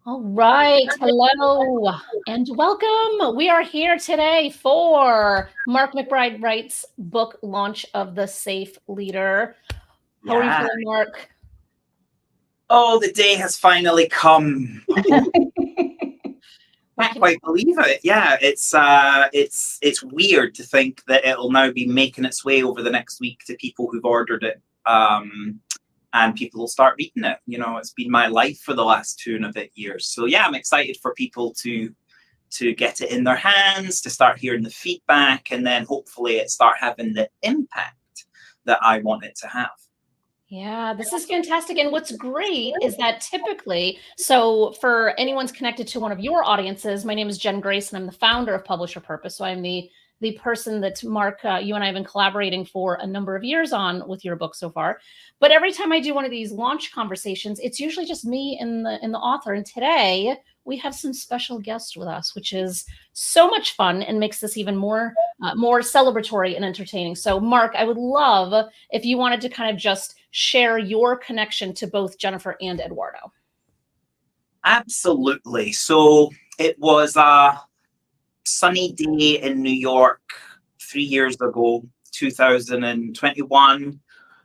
All right. Hello and welcome. We are here today for Mark McBride-Wright's book launch of The Safe Leader. How are you Yeah. feeling, Mark? Oh, the day has finally come. Can't quite believe it. Yeah, it's weird to think that it'll now be making its way over the next week to people who've ordered it. And people will start reading it. You know, it's been my life for the last 2.5 years. So yeah, I'm excited for people to get it in their hands, to start hearing the feedback, and then hopefully it start having the impact that I want it to have. Yeah, this is fantastic. And what's great is that typically, so for anyone's connected to one of your audiences, my name is Jen Grace and I'm the founder of Publisher Purpose. So I'm the person that Mark, you and I have been collaborating for a number of years on with your book so far. But every time I do one of these launch conversations, it's usually just me and the author. And today we have some special guests with us, which is so much fun and makes this even more celebratory and entertaining. So Mark, I would love if you wanted to kind of just share your connection to both Jennifer and Eduardo. Absolutely. So it was a sunny day in New York 3 years ago, 2021,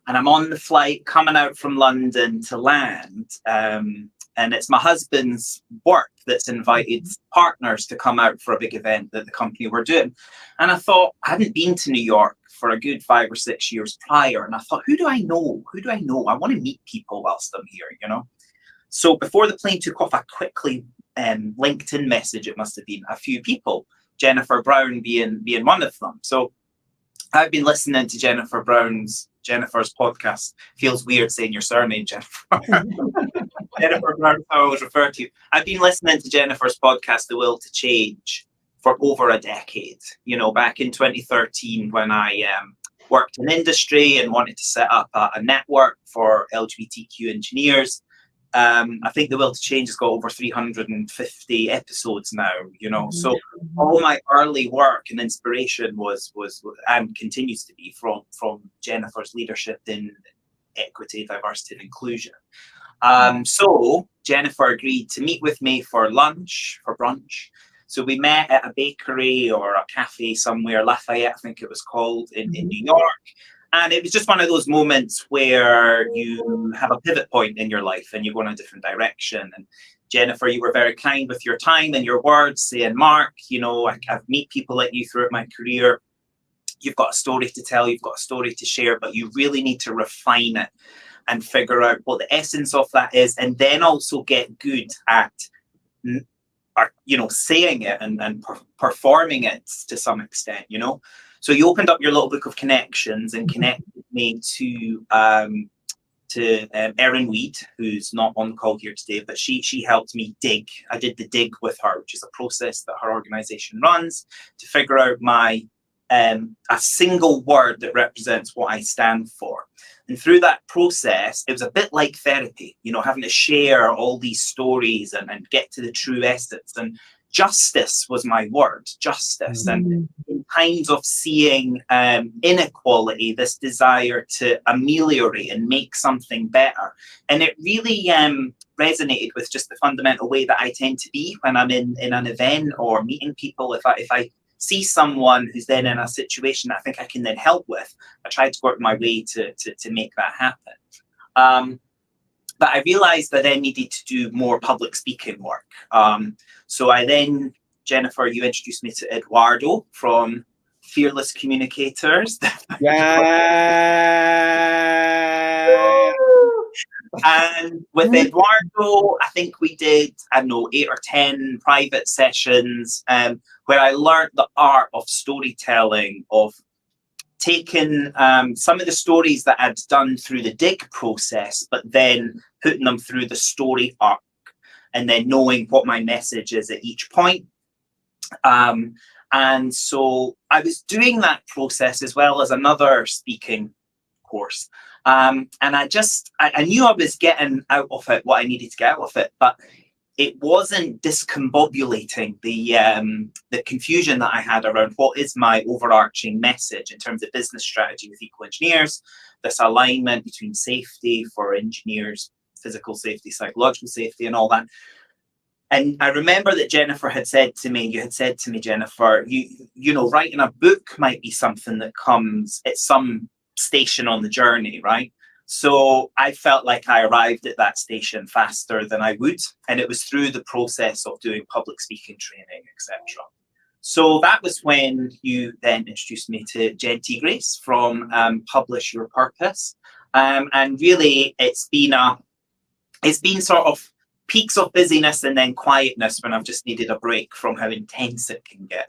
and I'm on the flight coming out from London to land. And it's my husband's work that's invited partners to come out for a big event that the company were doing. And I thought, I hadn't been to New York for a good 5 or 6 years prior. And I thought, who do I know? Who do I know? I want to meet people whilst I'm here, you know? So before the plane took off, I quickly LinkedIn message, it must have been a few people, Jennifer Brown being one of them. So I've been listening to Jennifer's podcast. Feels weird saying your surname, Jennifer. Jennifer Brown, how I was referred to. I've been listening to Jennifer's podcast, The Will to Change, for over a decade. You know, back in 2013 when I worked in industry and wanted to set up a network for LGBTQ engineers. I think The Will to Change has got over 350 episodes now, you know. So all my early work and inspiration was and continues to be from Jennifer's leadership in equity, diversity, and inclusion. So Jennifer agreed to meet with me for brunch. So we met at a bakery or a cafe somewhere, Lafayette, I think it was called, in New York. And it was just one of those moments where you have a pivot point in your life and you go in a different direction. And Jennifer, you were very kind with your time and your words, saying, Mark, you know, I've met people like you throughout my career. You've got a story to tell, you've got a story to share, but you really need to refine it and figure out what the essence of that is, and then also get good at, you know, saying it and performing it to some extent, you know. So you opened up your little book of connections and connected me to Erin Weed, who's not on the call here today, but she helped me dig. I did the dig with her, which is a process that her organization runs to figure out my a single word that represents what I stand for. And through that process, it was a bit like therapy, you know, having to share all these stories and get to the true essence. And justice was my word, justice. And in times of seeing inequality, this desire to ameliorate and make something better. And it really resonated with just the fundamental way that I tend to be when I'm in an event or meeting people. If I see someone who's then in a situation that I think I can then help with, I try to work my way to make that happen. But I realized I then needed to do more public speaking work. So I then, Jennifer, you introduced me to Eduardo from Fearless Communicators. Yeah. And with Eduardo, I think we did, I don't know, 8 or 10 private sessions where I learned the art of storytelling, of taking some of the stories that I'd done through the dig process, but then putting them through the story arc and then knowing what my message is at each point. And so I was doing that process as well as another speaking course. And I knew I was getting out of it what I needed to get out of it, but it wasn't discombobulating the confusion that I had around what is my overarching message in terms of business strategy with eco engineers, this alignment between safety for engineers, physical safety, psychological safety, and all that. And I remember that Jennifer had said to me, you had said to me, Jennifer, you know, writing a book might be something that comes at some station on the journey, right? So I felt like I arrived at that station faster than I would. And it was through the process of doing public speaking training, etc. So that was when you then introduced me to Jen T. Grace from Publish Your Purpose. And really, it's been sort of peaks of busyness and then quietness when I've just needed a break from how intense it can get.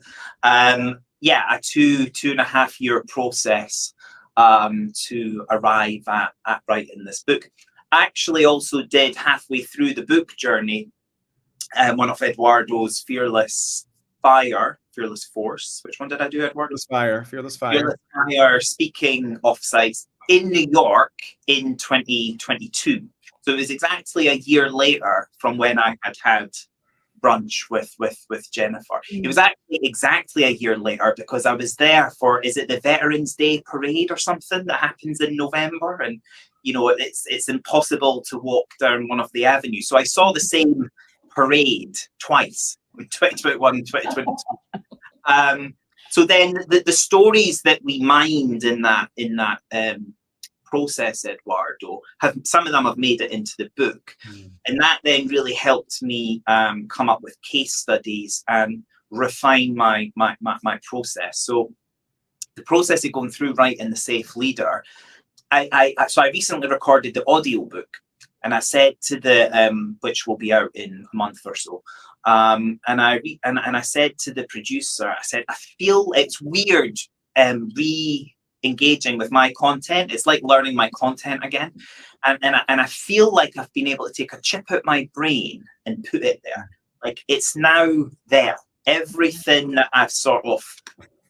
Yeah, a 2.5 year process to arrive at writing this book. I actually also did, halfway through the book journey, one of Eduardo's Fearless Force. Which one did I do, Eduardo? Fearless Fire. Speaking offsites in New York in 2022. So it was exactly a year later from when I had brunch with Jennifer. It was actually exactly a year later because I was there for, is it the Veterans Day parade or something that happens in November? And, you know, it's impossible to walk down one of the avenues. So I saw the same parade twice, 2021 and 2022. So then the stories that we mined in that process, Eduardo, some of them have made it into the book. And that then really helped me come up with case studies and refine my process. So the process of going through writing The Safe Leader, so I recently recorded the audio book, and I said to the which will be out in a month or so, and I said to the producer, I said, I feel it's weird engaging with my content. It's like learning my content again, and I feel like I've been able to take a chip out my brain and put it there. Like it's now there. Everything that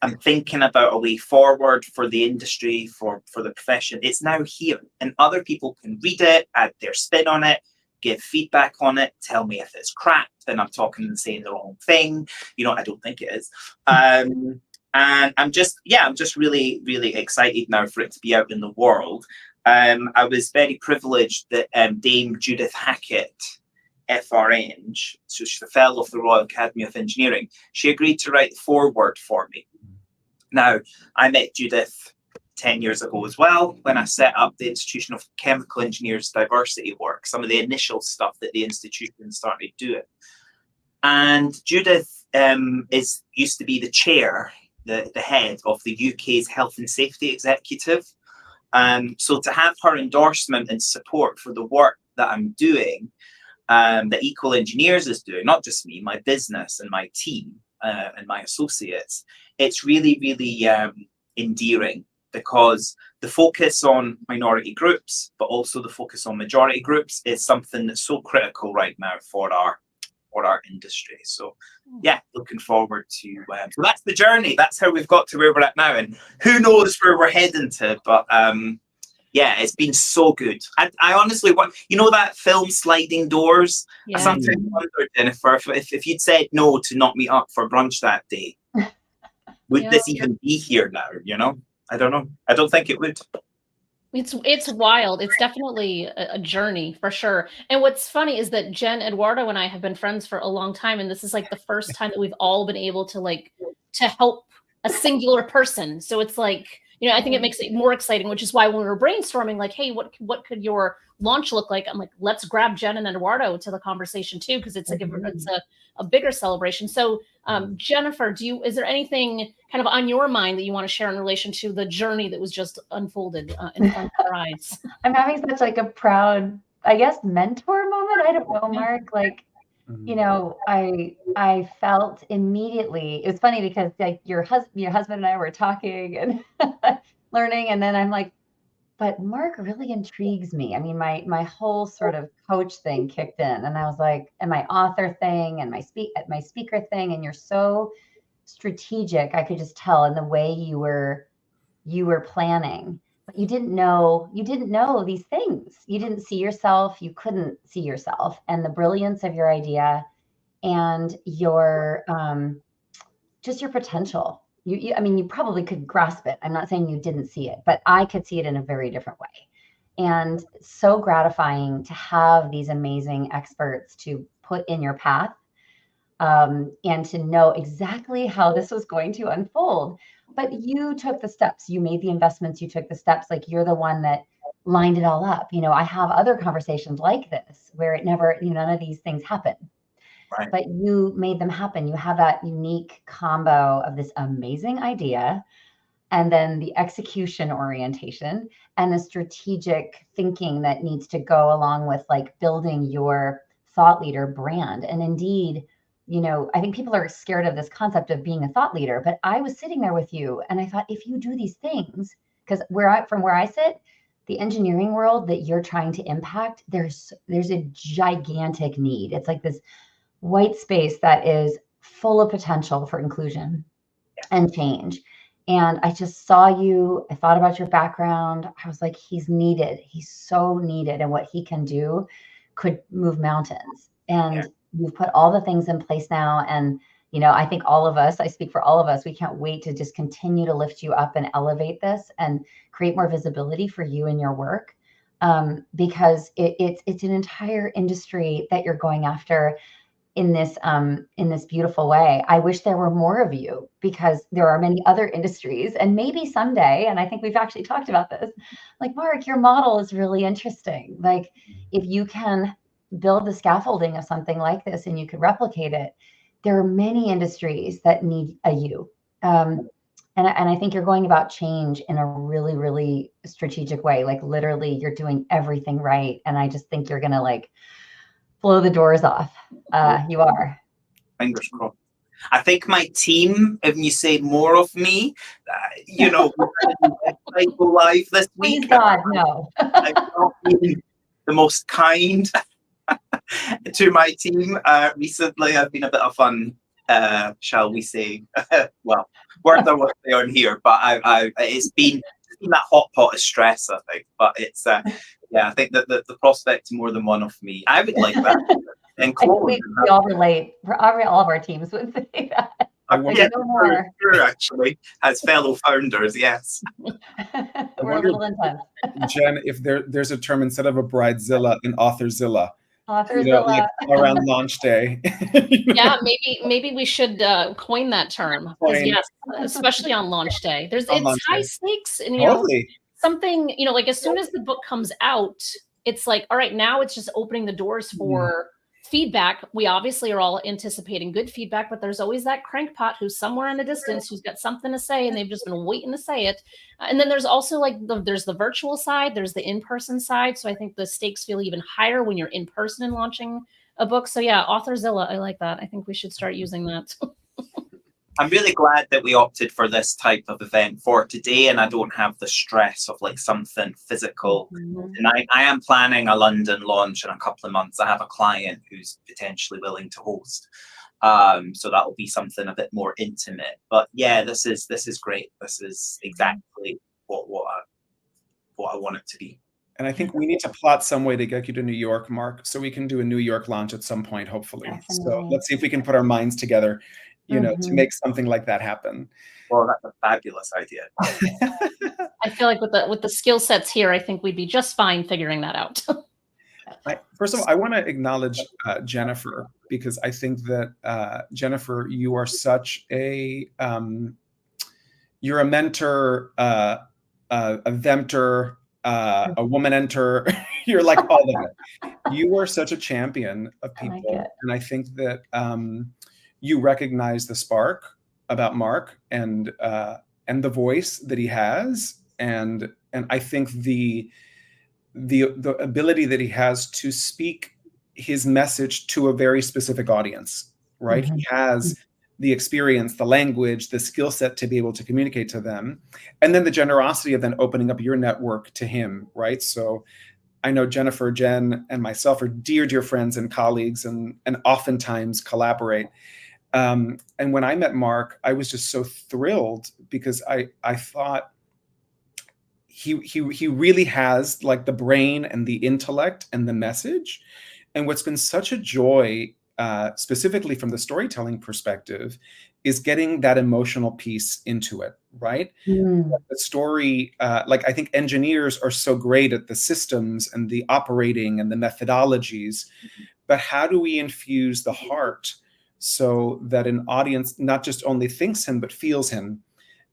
I'm thinking about a way forward for the industry, for the profession, it's now here, and other people can read it, add their spin on it, give feedback on it, tell me if it's crap, then I'm talking and saying the wrong thing. You know, I don't think it is. And I'm just really, really excited now for it to be out in the world. I was very privileged that Dame Judith Hackett, FRN, so she's a fellow of the Royal Academy of Engineering, she agreed to write the foreword for me. Now, I met Judith 10 years ago as well, when I set up the Institution of Chemical Engineers Diversity Work, some of the initial stuff that the institution started doing. And Judith used to be the chair, the head of the UK's Health and Safety Executive. So to have her endorsement and support for the work that I'm doing, that Equal Engineers is doing, not just me, my business and my team and my associates, it's really, really endearing, because the focus on minority groups, but also the focus on majority groups, is something that's so critical right now for our industry. So yeah, looking forward to so that's the journey. That's how we've got to where we're at now, and who knows where we're heading to. But yeah, it's been so good. I honestly want, you know, that film Sliding Doors. Yeah. I sometimes wonder, Jennifer, if you'd said no to knock me up for brunch that day, would this even be here now? You know, I don't know. I don't think it would. It's wild. It's definitely a journey for sure. And what's funny is that Jen, Eduardo, and I have been friends for a long time, and this is like the first time that we've all been able to help a singular person. So it's like, you know, I think it makes it more exciting, which is why when we were brainstorming, like, hey, what could your launch look like? I'm like, let's grab Jen and Eduardo to the conversation too, because it's like it's a bigger celebration. So Jennifer, is there anything kind of on your mind that you want to share in relation to the journey that was just unfolded in front of our eyes? I'm having such like a proud, I guess, mentor moment. I don't know, Mark, like, you know, I felt immediately, it was funny because like your husband and I were talking and learning, and then I'm like, but Mark really intrigues me. I mean, my whole sort of coach thing kicked in, and I was like, and my author thing and my speaker thing, and you're so strategic. I could just tell in the way you were planning. But you didn't know these things. You didn't see yourself. You couldn't see yourself, and the brilliance of your idea and your just your potential. I mean, you probably could grasp it. I'm not saying you didn't see it, but I could see it in a very different way. And so gratifying to have these amazing experts to put in your path and to know exactly how this was going to unfold. But you took the steps, you made the investments, you took the steps, like you're the one that lined it all up. I have other conversations like this where it never, none of these things happen. Right. But you made them happen. You have that unique combo of this amazing idea and then the execution orientation and the strategic thinking that needs to go along with like building your thought leader brand. And indeed, I think people are scared of this concept of being a thought leader, but I was sitting there with you and I thought, if you do these things, because from where I sit, the engineering world that you're trying to impact, there's a gigantic need. It's like this white space that is full of potential for inclusion and change. And I just saw you, I thought about your background. I was like, he's needed. He's so needed. And what he can do could move mountains. And you've put all the things in place now. And, I think all of us, I speak for all of us, we can't wait to just continue to lift you up and elevate this and create more visibility for you and your work. Because it's an entire industry that you're going after in this beautiful way. I wish there were more of you because there are many other industries, and maybe someday, and I think we've actually talked about this, like, Mark, your model is really interesting. Like, if you can build the scaffolding of something like this and you could replicate it, there are many industries that need a you. And I think you're going about change in a really, really strategic way. Like, literally, you're doing everything right. And I just think you're going to like blow the doors off. You are. Fingers crossed. I think my team, if you say more of me, we're going to go live this week. Please God, no. I've not been the most kind to my team recently. I've been a bit of fun, shall we say? Well, words are what they are here, but it's been that hot pot of stress, I think. But it's I think that the prospect more than one of me. I would like that. And we all relate. All of our teams would say that. True, actually, as fellow founders, yes. We're a little intense. Jen, if there's a term instead of a bridezilla, an authorzilla. Authorzilla. Like around launch day. Yeah, maybe we should coin that term. Yes, especially on launch day. It's high stakes, and totally. Something, like as soon as the book comes out, it's like, all right, now it's just opening the doors for feedback. We obviously are all anticipating good feedback, but there's always that crankpot who's somewhere in the distance who's got something to say and they've just been waiting to say it. And then there's also like there's the virtual side, there's the in-person side. So I think the stakes feel even higher when you're in person and launching a book. So yeah, Authorzilla, I like that. I think we should start using that. I'm really glad that we opted for this type of event for today, and I don't have the stress of like something physical. And I am planning a London launch in a couple of months. I have a client who's potentially willing to host, so that will be something a bit more intimate. But yeah, this is great. This is exactly what I want it to be. And I think we need to plot some way to get you to New York, Mark, so we can do a New York launch at some point, hopefully. Definitely. So let's see if we can put our minds together, to make something like that happen. Well, that's a fabulous idea. I feel like with the skill sets here, I think we'd be just fine figuring that out. First of all, I want to acknowledge Jennifer, because I think that Jennifer, you are such you're a mentor, a venter, a woman enter. You're like all of it. You are such a champion of people, and I think that you recognize the spark about Mark and the voice that he has, and I think the ability that he has to speak his message to a very specific audience, right? He has the experience, the language, the skill set to be able to communicate to them, and then the generosity of then opening up your network to him, right? So I know Jennifer, Jen, and myself are dear friends and colleagues, and oftentimes collaborate. And when I met Mark, I was just so thrilled because I thought he really has like the brain and the intellect and the message. And what's been such a joy, specifically from the storytelling perspective, is getting that emotional piece into it, right? The story, like I think engineers are so great at the systems and the operating and the methodologies, but how do we infuse the heart so that an audience not just only thinks him, but feels him.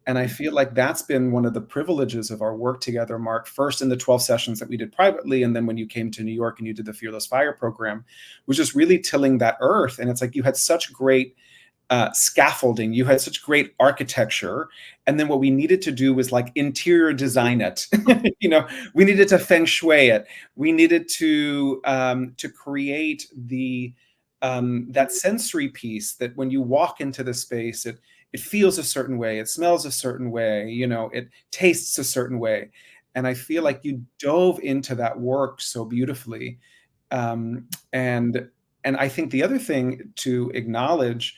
And I feel like that's been one of the privileges of our work together, Mark, first in the 12 sessions that we did privately. And then when you came to New York and you did the Fearless Fire program, was just really tilling that earth. And it's like you had such great scaffolding, you had such great architecture. And then what we needed to do was like interior design it. You know, we needed to feng shui it. We needed to create the that sensory piece that when you walk into the space, it feels a certain way, it smells a certain way, you know, it tastes a certain way. And I feel like you dove into that work so beautifully. And I think the other thing to acknowledge,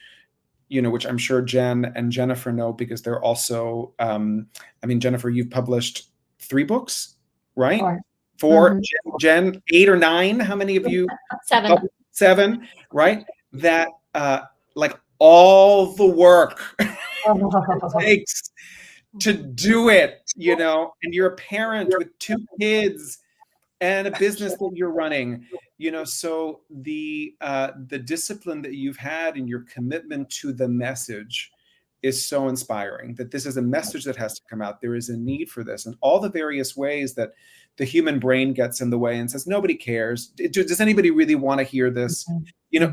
you know, which I'm sure Jen and Jennifer know, because they're also, I mean, Jennifer, you've published 3 books, right? 4. Mm-hmm. Jen, 8 or 9. How many of you? 7. 7, right? That like all the work it takes to do it, you know, and you're a parent with 2 kids and a business that you're running, you know, so the discipline that you've had and your commitment to the message is so inspiring, that this is a message that has to come out. There is a need for this, and all the various ways that the human brain gets in the way and says, nobody cares. Does anybody really want to hear this? You know,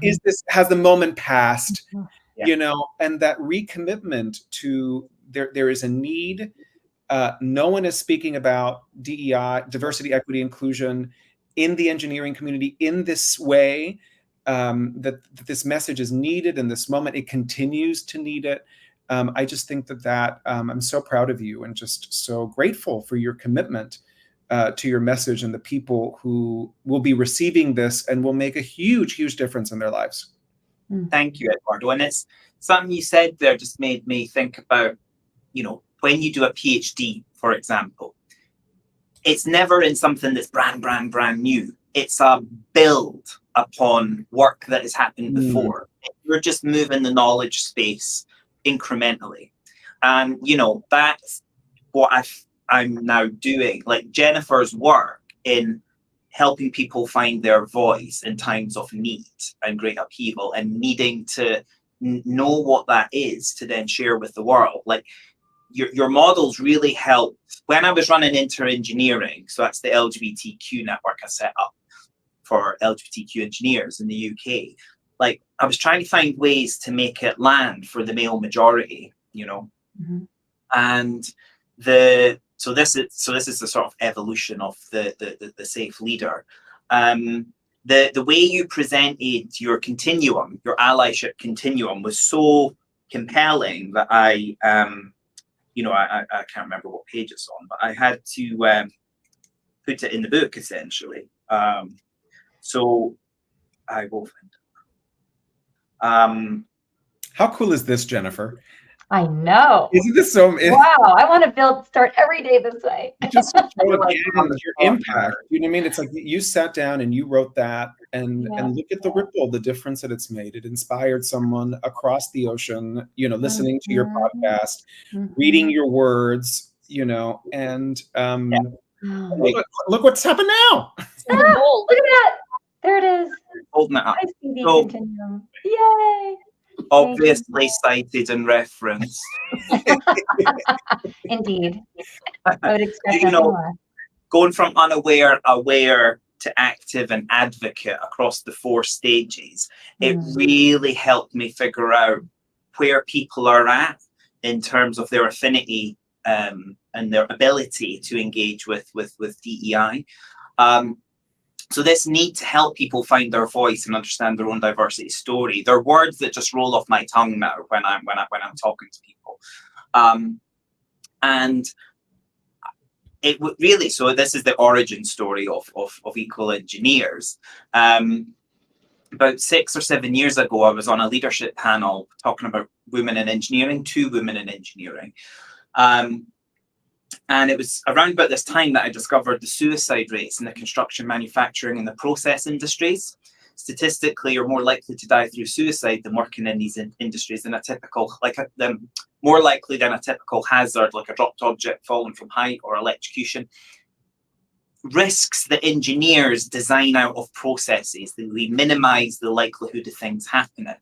has the moment passed? You know, and that recommitment to there is a need. No one is speaking about DEI, diversity, equity, inclusion in the engineering community in this way, that this message is needed in this moment. It continues to need it. I just think that I'm so proud of you and just so grateful for your commitment to your message and the people who will be receiving this and will make a huge, huge difference in their lives. Thank you, Eduardo. And it's something you said there just made me think about, you know, when you do a PhD, for example, it's never in something that's brand new. It's a build upon work that has happened before. You're just moving the knowledge space incrementally. And, you know, that's what I'm now doing. Like Jennifer's work in helping people find their voice in times of need and great upheaval and needing to know what that is to then share with the world. Like your models really helped when I was running Inter-Engineering. So that's the LGBTQ network I set up for LGBTQ engineers in the UK. Like I was trying to find ways to make it land for the male majority, you know. And so this is the sort of evolution of the safe leader. The way you presented your continuum, your allyship continuum, was so compelling that I can't remember what page it's on, but I had to put it in the book essentially. So I will find it. How cool is this, Jennifer? I know. Isn't this so? Wow, I want to start every day this way. Just show again your impact. You know what I mean? It's like you sat down and you wrote that, and look at the ripple, the difference that it's made. It inspired someone across the ocean, you know, listening to your podcast, reading your words, you know, and look what's happened now. Look at that. There it is. Holding it up. I see the continuum. Yay. Obviously cited and referenced. Indeed. I would expect you know, more. Going from aware to active and advocate across the 4 stages, it really helped me figure out where people are at in terms of their affinity and their ability to engage with DEI. So this need to help people find their voice and understand their own diversity story. They're words that just roll off my tongue now when I'm talking to people. And it would really, so this is the origin story of Equal Engineers. About 6 or 7 years ago, I was on a leadership panel talking about women in engineering, 2 women in engineering. And it was around about this time that I discovered the suicide rates in the construction, manufacturing, and the process industries. Statistically, you're more likely to die through suicide than working in these industries than more likely than a typical hazard, like a dropped object falling from height or electrocution. Risks that engineers design out of processes, we minimize the likelihood of things happening.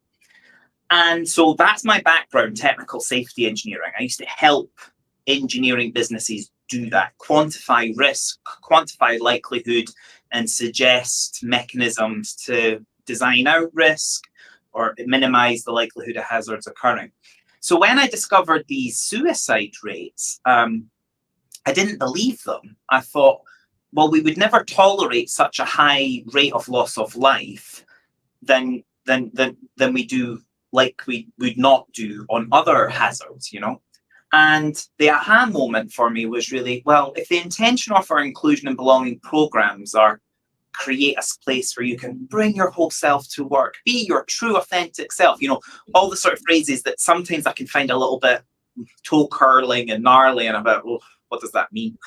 And so that's my background, technical safety engineering. I used to help engineering businesses do that, quantify risk, quantify likelihood, and suggest mechanisms to design out risk or minimize the likelihood of hazards occurring. So when I discovered these suicide rates, I didn't believe them. I thought, well, we would never tolerate such a high rate of loss of life than we do, like we would not do on other hazards, you know. And the aha moment for me was really, well, if the intention of our inclusion and belonging programs are create a place where you can bring your whole self to work, be your true authentic self, you know, all the sort of phrases that sometimes I can find a little bit toe curling and gnarly and about, well, what does that mean?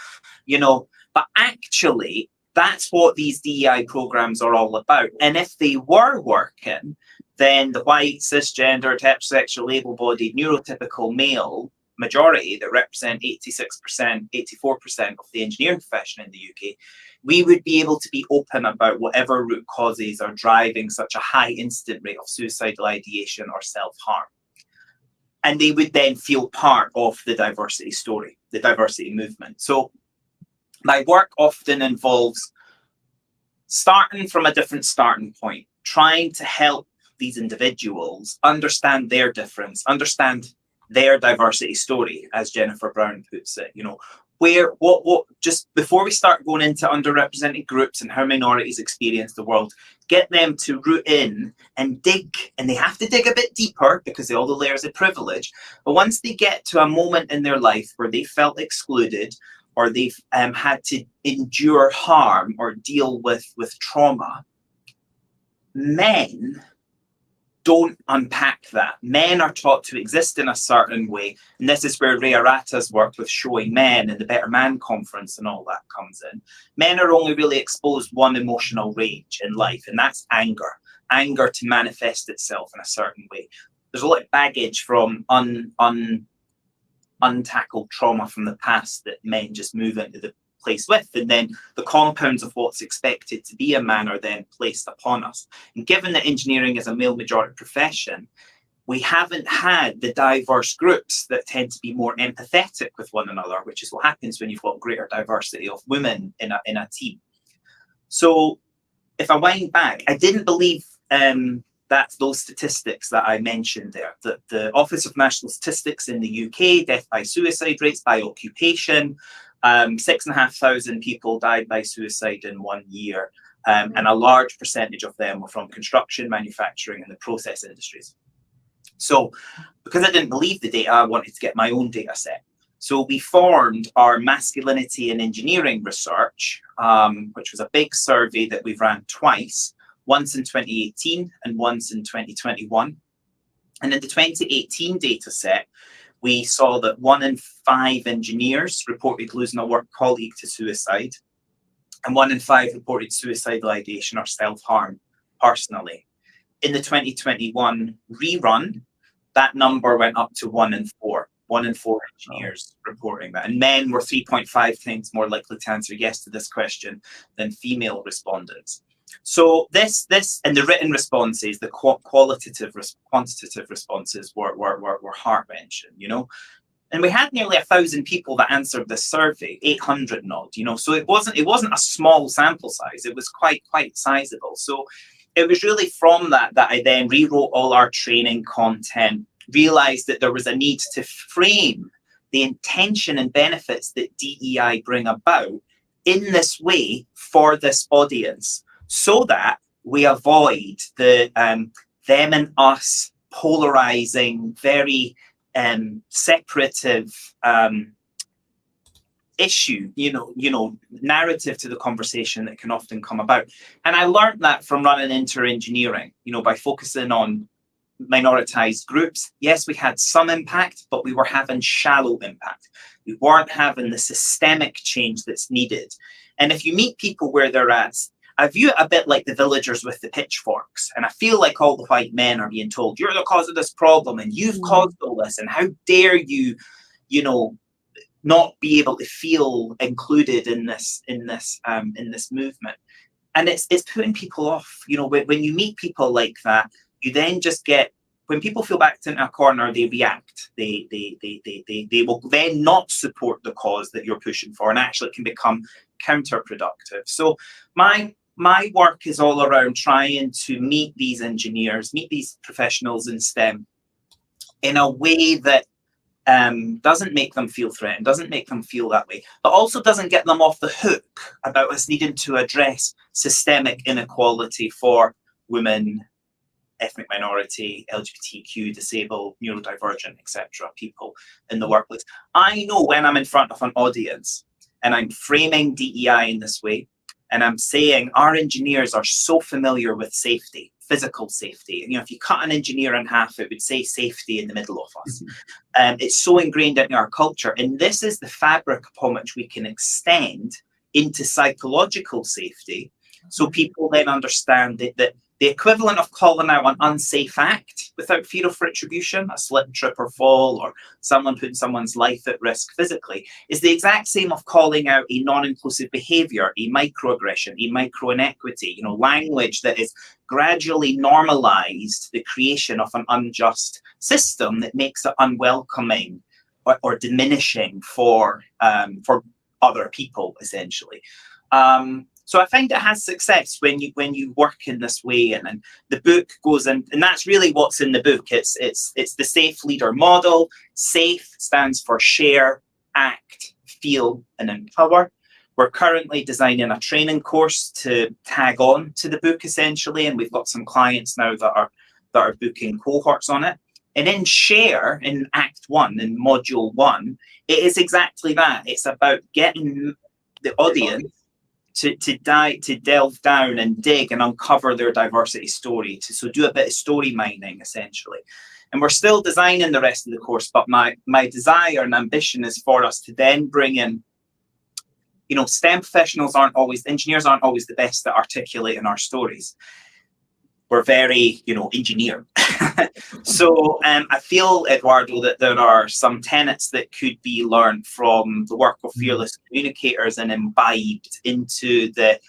You know, but actually that's what these DEI programs are all about. And if they were working, then the white, cisgender, heterosexual, able-bodied, neurotypical male majority that represent 86%, 84% of the engineering profession in the UK, we would be able to be open about whatever root causes are driving such a high incident rate of suicidal ideation or self-harm. And they would then feel part of the diversity story, the diversity movement. So my work often involves starting from a different starting point, trying to help these individuals understand their difference, understand their diversity story, as Jennifer Brown puts it, you know, where, what, just before we start going into underrepresented groups and how minorities experience the world, get them to root in and dig, and they have to dig a bit deeper because of all the layers of privilege. But once they get to a moment in their life where they felt excluded, or they've had to endure harm or deal with trauma, men don't unpack that. Men are taught to exist in a certain way. And this is where Ray Arata's work with Showing Men and the Better Man Conference and all that comes in. Men are only really exposed one emotional range in life, and that's anger. Anger to manifest itself in a certain way. There's a lot of baggage from untackled trauma from the past that men just move into the place with, and then the compounds of what's expected to be a man are then placed upon us. And given that engineering is a male majority profession, we haven't had the diverse groups that tend to be more empathetic with one another, which is what happens when you've got greater diversity of women in a team. So if I wind back, I didn't believe that's those statistics that I mentioned there. The Office of National Statistics in the UK, death by suicide rates by occupation, 6,500 people died by suicide in 1 year, and a large percentage of them were from construction, manufacturing, and the process industries. So because I didn't believe the data, I wanted to get my own data set. So we formed our masculinity in engineering research, which was a big survey that we've ran twice, once in 2018 and once in 2021. And in the 2018 data set, we saw that 1 in 5 engineers reported losing a work colleague to suicide, and 1 in 5 reported suicidal ideation or self-harm personally. In the 2021 rerun, that number went up to 1 in 4. 1 in 4 engineers reporting that. And men were 3.5 times more likely to answer yes to this question than female respondents. So this and the written responses, the quantitative responses were heart-wrenching, you know. And we had nearly 1,000 people that answered this survey, 800 and odd, you know. So it wasn't a small sample size. It was quite sizable. So it was really from that I then rewrote all our training content, realized that there was a need to frame the intention and benefits that DEI bring about in this way for this audience, so that we avoid the them and us polarizing, very separative issue, you know, narrative to the conversation that can often come about. And I learned that from running inter-engineering, you know, by focusing on minoritized groups. Yes, we had some impact, but we were having shallow impact. We weren't having the systemic change that's needed. And if you meet people where they're at, I view it a bit like the villagers with the pitchforks. And I feel like all the white men are being told, you're the cause of this problem and you've caused all this. And how dare you, you know, not be able to feel included in this movement. And it's putting people off. You know, when you meet people like that, you then just get when people feel backed into a corner, they react. They will then not support the cause that you're pushing for, and actually it can become counterproductive. So my work is all around trying to meet these engineers, meet these professionals in STEM in a way that doesn't make them feel threatened, doesn't make them feel that way, but also doesn't get them off the hook about us needing to address systemic inequality for women, ethnic minority, LGBTQ, disabled, neurodivergent, etc. people in the workplace. I know when I'm in front of an audience and I'm framing DEI in this way, and I'm saying our engineers are so familiar with safety, physical safety. And, if you cut an engineer in half, it would say safety in the middle of us. It's so ingrained in our culture. And this is the fabric upon which we can extend into psychological safety. So people then understand that the equivalent of calling out an unsafe act without fear of retribution, a slip, trip, or fall, or someone putting someone's life at risk physically, is the exact same of calling out a non-inclusive behavior, a microaggression, a micro-inequity, language that is gradually normalized the creation of an unjust system that makes it unwelcoming or diminishing for other people, essentially. So I find it has success when you work in this way, and the book goes in, and that's really what's in the book. It's the Safe Leader model. SAFE stands for share, act, feel, and empower. We're currently designing a training course to tag on to the book, essentially, and we've got some clients now that are booking cohorts on it. And in share, in Act 1, in Module 1, it is exactly that. It's about getting the audience to delve down and dig and uncover their diversity story, so do a bit of story mining, essentially. And we're still designing the rest of the course, but my desire and ambition is for us to then bring in, STEM professionals engineers aren't always the best at articulating our stories. We're very, engineer. So I feel, Eduardo, that there are some tenets that could be learned from the work of fearless communicators and imbibed into the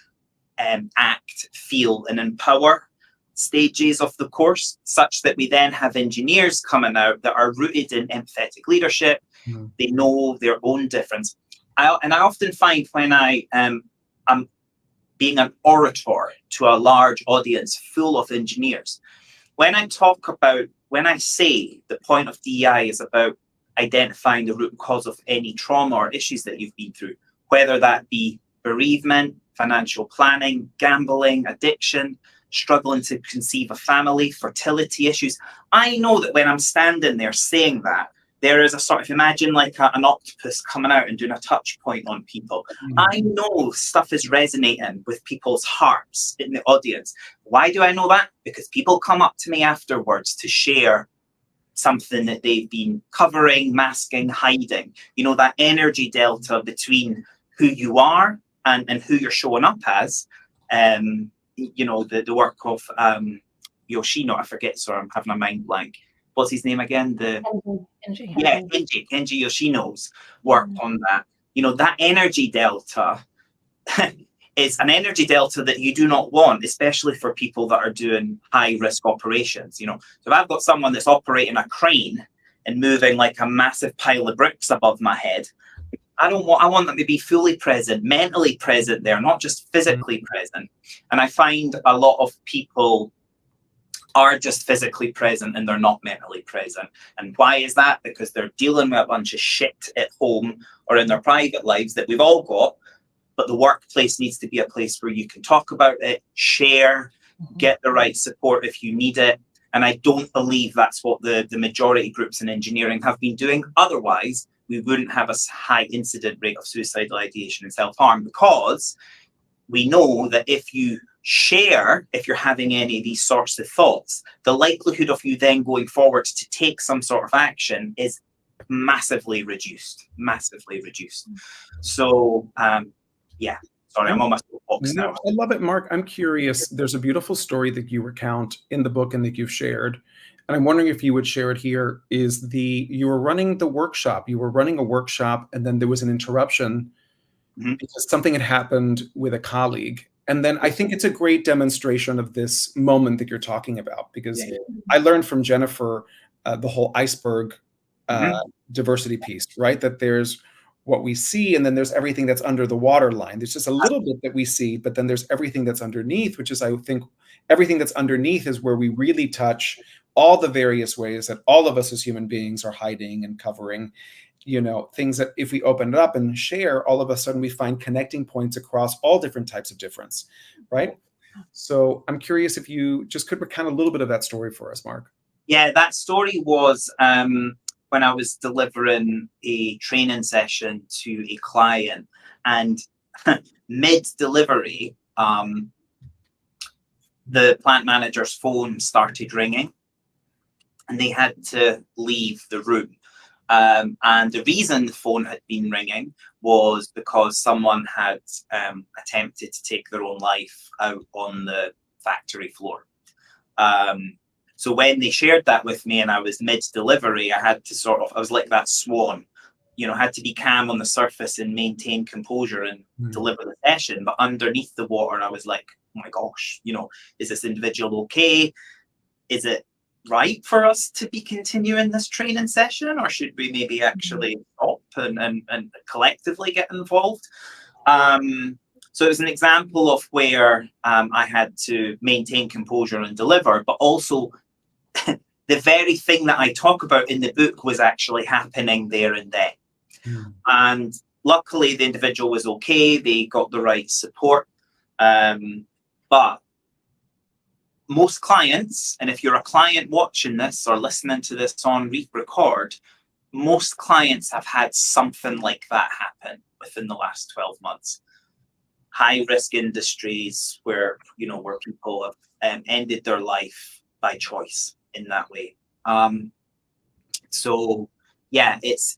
act, feel, and empower stages of the course, such that we then have engineers coming out that are rooted in empathetic leadership. They know their own difference. I often find when I'm being an orator to a large audience full of engineers, when I say the point of DEI is about identifying the root cause of any trauma or issues that you've been through, whether that be bereavement, financial planning, gambling, addiction, struggling to conceive a family, fertility issues, I know that when I'm standing there saying that, there is a sort of, imagine like an octopus coming out and doing a touch point on people. I know stuff is resonating with people's hearts in the audience. Why do I know that? Because people come up to me afterwards to share something that they've been covering, masking, hiding. That energy delta between who you are and who you're showing up as. The work of Yoshino, I forget, sorry, I'm having a mind blank. What's his name again? Kenji Yoshino's work on that. That energy delta is an energy delta that you do not want, especially for people that are doing high risk operations. So if I've got someone that's operating a crane and moving like a massive pile of bricks above my head, I want them to be fully present, mentally present there, not just physically present. And I find a lot of people are just physically present and they're not mentally present. And why is that? Because they're dealing with a bunch of shit at home or in their private lives that we've all got, but the workplace needs to be a place where you can talk about it, share, get the right support if you need it. And I don't believe that's what the majority groups in engineering have been doing. Otherwise, we wouldn't have a high incident rate of suicidal ideation and self-harm, because we know that if you share, if you're having any of these sorts of thoughts, the likelihood of you then going forward to take some sort of action is massively reduced. So, sorry, I'm on my soapbox now. I love it, Mark. I'm curious. There's a beautiful story that you recount in the book and that you've shared, and I'm wondering if you would share it here. You were running the workshop. You were running a workshop, and then there was an interruption because something had happened with a colleague. And then I think it's a great demonstration of this moment that you're talking about, because I learned from Jennifer the whole iceberg diversity piece, right? That there's what we see, and then there's everything that's under the waterline. There's just a little bit that we see, but then there's everything that's underneath, which is, I think, everything that's underneath is where we really touch all the various ways that all of us as human beings are hiding and covering, you know, things that if we open it up and share, all of a sudden we find connecting points across all different types of difference, right? So I'm curious if you just could recount a little bit of that story for us, Mark. Yeah, that story was when I was delivering a training session to a client, and mid-delivery, the plant manager's phone started ringing and they had to leave the room. And the reason the phone had been ringing was because someone had attempted to take their own life out on the factory floor. So when they shared that with me and I was mid-delivery, I had to I was like that swan, you know, had to be calm on the surface and maintain composure and deliver the session. But underneath the water, I was like, oh my gosh, you know, is this individual okay? Is it right for us to be continuing this training session, or should we maybe actually stop and collectively get involved? So it was an example of where I had to maintain composure and deliver, but also the very thing that I talk about in the book was actually happening there and then. And luckily the individual was okay, they got the right support. But most clients, and if you're a client watching this or listening to this on record, most clients have had something like that happen within the last 12 months. High risk industries where, you know, where people have ended their life by choice in that way. So yeah, it's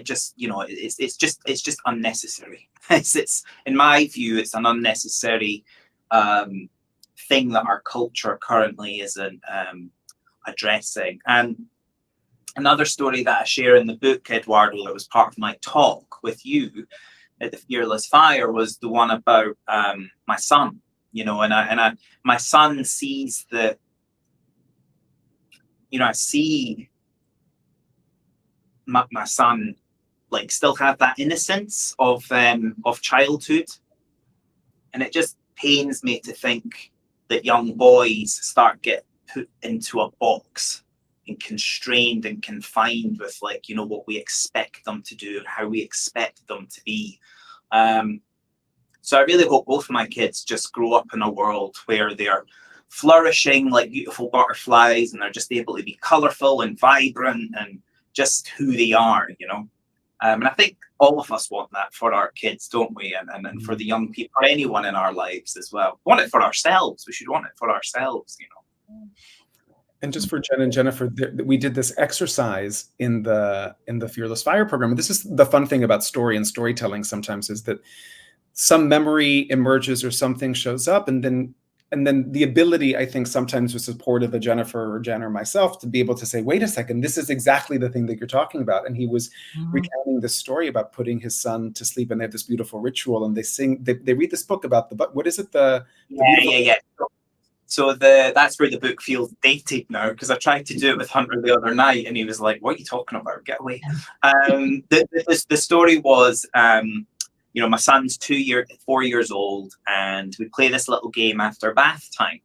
just, you know, it's just unnecessary. It's in my view, it's an unnecessary thing that our culture currently isn't addressing. And another story that I share in the book, Eduardo, that was part of my talk with you at the Fearless Fire, was the one about my son. You know, and my son sees the, you know, I see my son like still have that innocence of childhood, and it just pains me to think that young boys start get put into a box and constrained and confined with, like, you know, what we expect them to do and how we expect them to be. So I really hope both of my kids just grow up in a world where they're flourishing like beautiful butterflies and they're just able to be colorful and vibrant and just who they are, you know. And I think all of us want that for our kids, don't we? And for the young people, or anyone in our lives as well. We want it for ourselves. We should want it for ourselves, you know. And just for Jen and Jennifer, we did this exercise in the Fearless Fire program. And this is the fun thing about story and storytelling sometimes, is that some memory emerges or something shows up, and then the ability, I think, sometimes with support of a Jennifer or Jen or myself, to be able to say, wait a second, this is exactly the thing that you're talking about. And he was recounting this story about putting his son to sleep, and they have this beautiful ritual, and they read this book about what is it? Yeah. So that's where the book feels dated now, because I tried to do it with Hunter the other night, and he was like, "What are you talking about? Get away!" The story was, you know, my son's 4 years old, and we play this little game after bath time.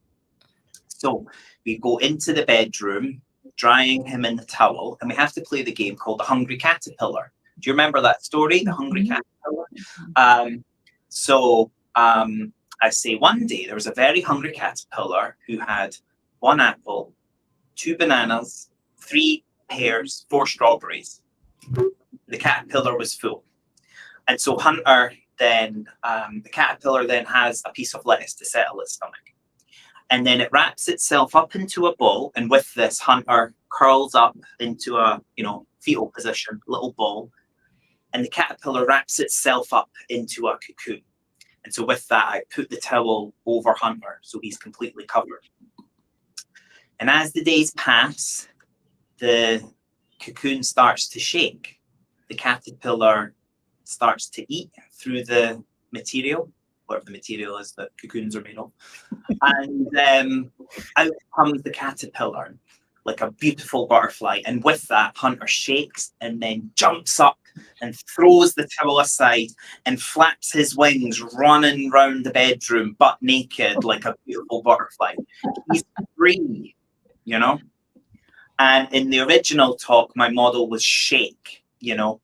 So we go into the bedroom, drying him in the towel, and we have to play the game called the Hungry Caterpillar. Do you remember that story, the Hungry Caterpillar? I say one day there was a very hungry caterpillar who had 1 apple, 2 bananas, 3 pears, 4 strawberries. The caterpillar was full. And so Hunter then, the caterpillar then has a piece of lettuce to settle its stomach. And then it wraps itself up into a ball. And with this, Hunter curls up into a, you know, fetal position, little ball. And the caterpillar wraps itself up into a cocoon. And so with that, I put the towel over Hunter so he's completely covered. And as the days pass, the cocoon starts to shake. The caterpillar starts to eat through the material, whatever the material is that cocoons are made of. And out comes the caterpillar, like a beautiful butterfly. And with that, Hunter shakes and then jumps up and throws the towel aside and flaps his wings, running round the bedroom, butt naked, like a beautiful butterfly. He's free, you know? And in the original talk, my model was shake, you know?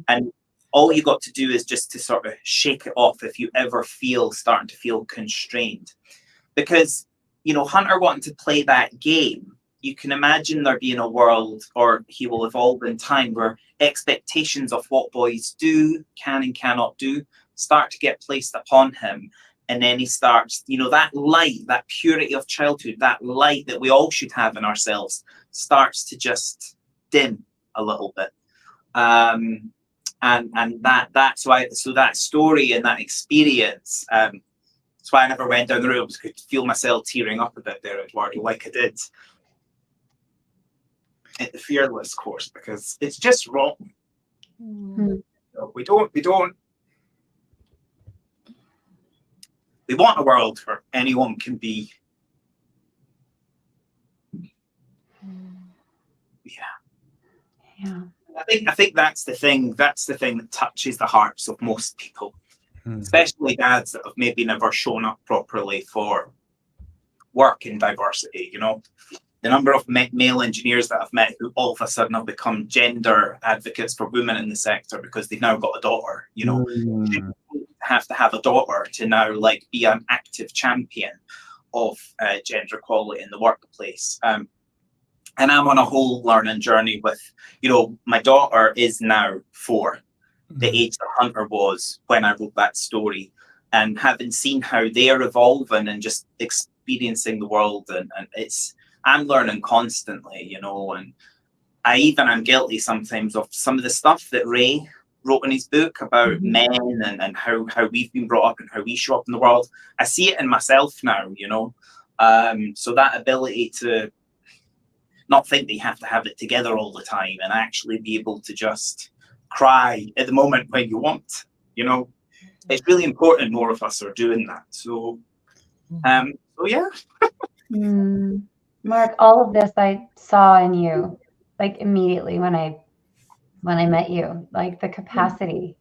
And all you got to do is just to sort of shake it off if you ever starting to feel constrained. Because, you know, Hunter wanting to play that game, you can imagine there being a world, or he will evolve in time, where expectations of what boys do, can and cannot do, start to get placed upon him. And then he starts, you know, that light, that purity of childhood, that light that we all should have in ourselves, starts to just dim a little bit. And that's why, so that story and that experience, that's why I never went down the road. I could feel myself tearing up a bit there, Eduardo, like I did at the Fearless course, because it's just wrong. You know, we want a world where anyone can be. Yeah. I think that's the thing that touches the hearts of most people, especially dads that have maybe never shown up properly for work in diversity. You know, the number of male engineers that I've met who all of a sudden have become gender advocates for women in the sector because they've now got a daughter. You know, you have to have a daughter to now like be an active champion of gender equality in the workplace. And I'm on a whole learning journey with, you know, my daughter is now 4, the age that Hunter was when I wrote that story, and having seen how they're evolving and just experiencing the world, and I'm learning constantly, you know, and I'm guilty sometimes of some of the stuff that Ray wrote in his book about men and how we've been brought up and how we show up in the world. I see it in myself now, you know. So that ability to not think that you have to have it together all the time and actually be able to just cry at the moment when you want, you know, it's really important more of us are doing that. So, so yeah. Mark, all of this I saw in you, like immediately when I met you, like the capacity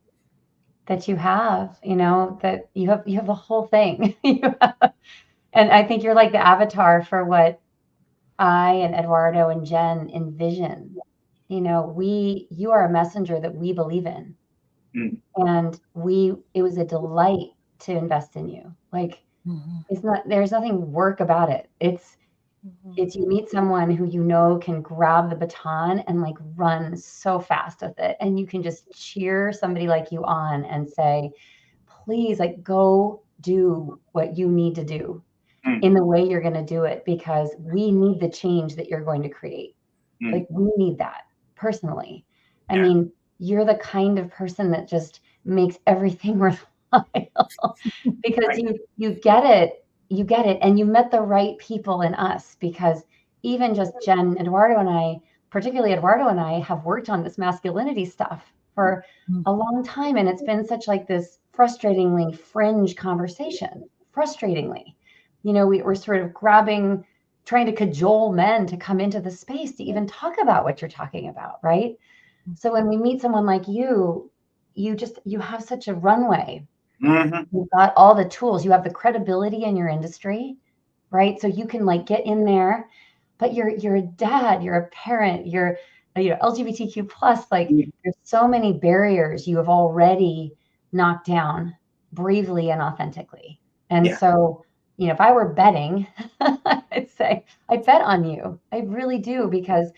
that you have, you know, that you have the whole thing. And I think you're like the avatar for what I and Eduardo and Jen envision. You know, you are a messenger that we believe in. And it was a delight to invest in you. Like, there's nothing work about it. It's you meet someone who you know can grab the baton and like run so fast with it. And you can just cheer somebody like you on and say, please, like, go do what you need to do in the way you're going to do it, because we need the change that you're going to create. Like, we need that personally. I mean, you're the kind of person that just makes everything worthwhile because you get it. You get it. And you met the right people in us, because even just Jen, Eduardo and I, particularly Eduardo and I, have worked on this masculinity stuff for a long time. And it's been such like this frustratingly fringe conversation, frustratingly. You know, we're sort of trying to cajole men to come into the space to even talk about what you're talking about, right? So when we meet someone like you have such a runway. You've got all the tools. You have the credibility in your industry, right? So you can like get in there, but you're a dad, you're a parent, you're LGBTQ plus. Like, there's so many barriers you have already knocked down bravely and authentically. And so, you know, if I were betting, I'd say I bet on you. I really do, because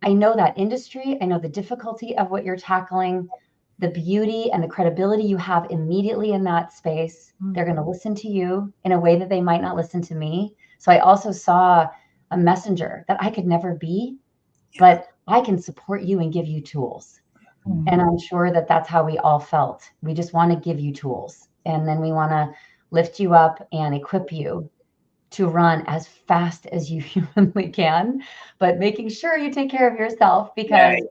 I know that industry. I know the difficulty of what you're tackling, the beauty and the credibility you have immediately in that space. They're going to listen to you in a way that they might not listen to me. So I also saw a messenger that I could never be, but I can support you and give you tools. And I'm sure that that's how we all felt. We just want to give you tools. And then we want to lift you up and equip you to run as fast as you humanly can, but making sure you take care of yourself, because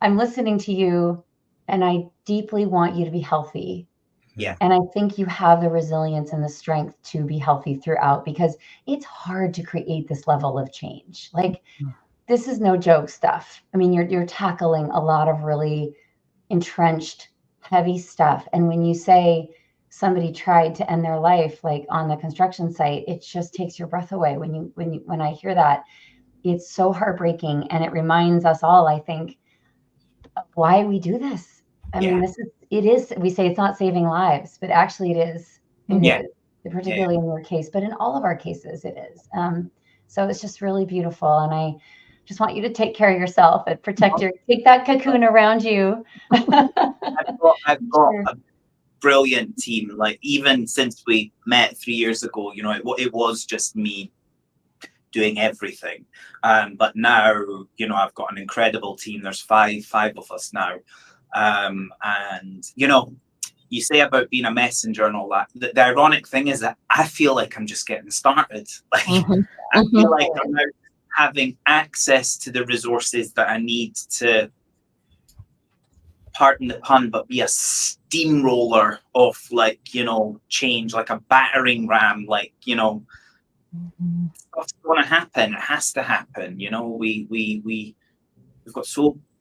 I'm listening to you and I deeply want you to be healthy. Yeah. And I think you have the resilience and the strength to be healthy throughout, because it's hard to create this level of change. Like, this is no joke stuff. I mean, you're tackling a lot of really entrenched, heavy stuff. And when you say somebody tried to end their life, like on the construction site, it just takes your breath away. When I hear that, it's so heartbreaking, and it reminds us all, I think, of why we do this. I mean, we say it's not saving lives, but actually it is. It is, particularly in your case, but in all of our cases, it is. So it's just really beautiful. And I just want you to take care of yourself and take that cocoon around you. I've got a brilliant team. Like, even since we met 3 years ago, it was just me doing everything. But now, I've got an incredible team. There's five of us now. And, you say about being a messenger and all that. The ironic thing is that I feel like I'm just getting started. Like, I feel like I'm now having access to the resources that I need to, pardon the pun, but be a steamroller of, like, change, like a battering ram, like, stuff's going to happen. It has to happen. We've got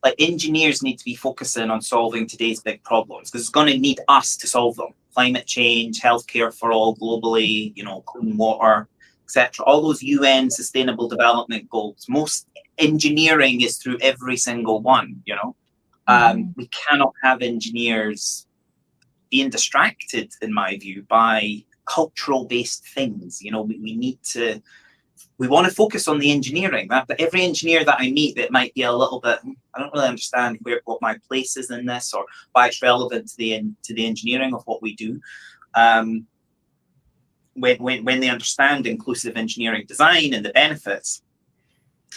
like, engineers need to be focusing on solving today's big problems, because it's going to need us to solve them. Climate change, healthcare for all globally, clean water, etc. All those UN Sustainable Development Goals. Most engineering is through every single one. We cannot have engineers being distracted, in my view, by cultural-based things. We want to focus on the engineering. That every engineer that I meet that might be a little bit, I don't really understand what my place is in this, or why it's relevant to the engineering of what we do. When they understand inclusive engineering design and the benefits,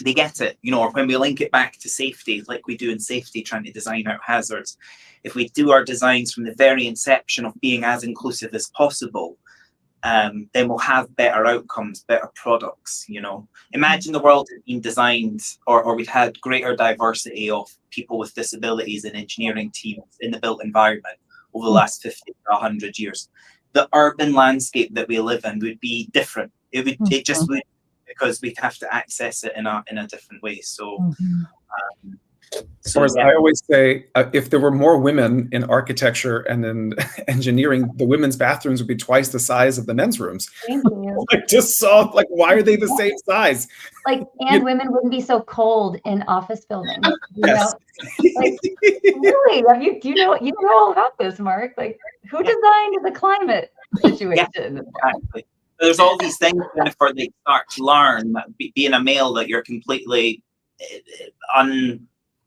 they get it. Or when we link it back to safety, like we do in safety, trying to design out hazards. If we do our designs from the very inception of being as inclusive as possible, then we'll have better outcomes, better products. Imagine the world had been designed, or we'd had greater diversity of people with disabilities in engineering teams in the built environment over the last 50 to 100 years. The urban landscape that we live in would be different. It just would, because we'd have to access it in a different way. So Or as I always say, if there were more women in architecture and in engineering, the women's bathrooms would be twice the size of the men's rooms. Thank you. I just saw, like, why are they the same size? Like, and women wouldn't be so cold in office buildings. Yes. Like, really? Do you know all about this, Mark? Like, who designed the climate situation? Exactly. There's all these things before they start to learn that being a male, that you're completely